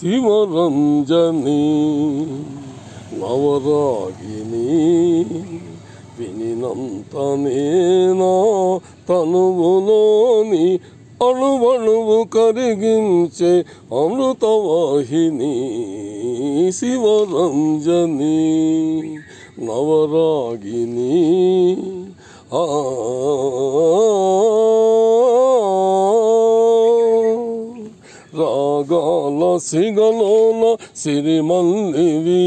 శివరంజని నవరాగిని వినినంత నేనా తనువులోని అణువణువు కరిగించే అమృతవాహిని శివరంజని నవరాగిని రాగాల సిగలోన సిరిమల్లివి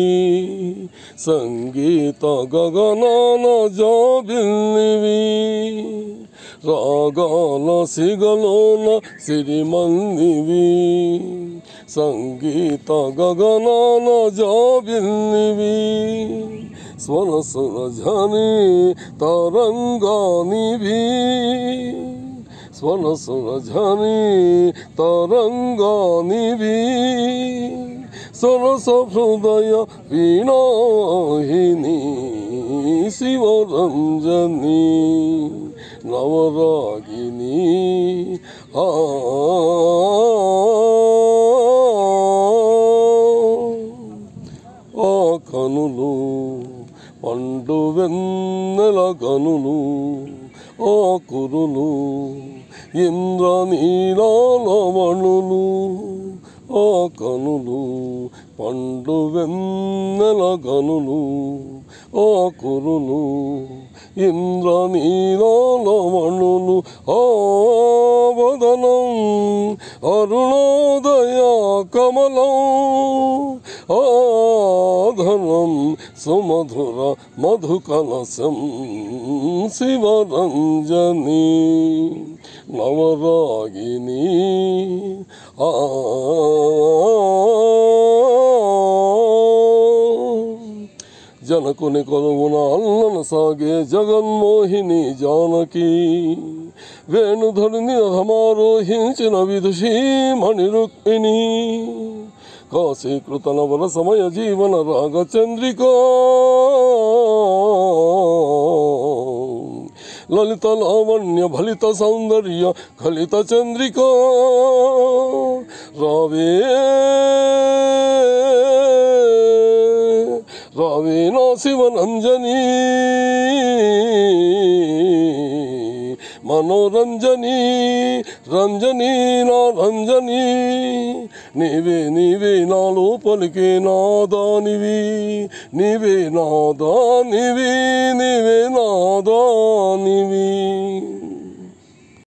సంగీత గగనాన జాబిల్లివి రాగాల సిగలోన సిరిమల్లివి సంగీత గగనాన జాబిల్లివి స్వర సురజని తరంగానివి స్వర సురజని తరంగానివి సరస హృదయ వీణాహిని శివరంజని నవరాగిని ఆ కనులు పండు వెన్నెల కనులు ఆ కురులు ఇంద్రనీలాలవణులు ఆ కనులు పండు వెన్నెల కనులు ఆ కురులు ఇంద్రనీలాలవణులు ఆ వదనం అరుణోదయ కమలం ఆధనం సుమధుర మధుకలశం శివరంజని నవరాగిని జనకుని కొలువున అల్లన సాగే జగన్మోహిని జానకి వేణుధుడిని సమారోహించిన విదుషీమణి రుక్మిణి కాశీకృత నవల సమయ జీవన రాగచంద్రిక లలిత లావణ్య ఫలిత సౌందర్య కలిత చంద్రిక రావే రావే నా శివరంజని మనోరంజని రంజని నా రంజని నీవే నీవే నా లోపలికే నాదానివి నీవే నాదానివి నీవే నాదానివి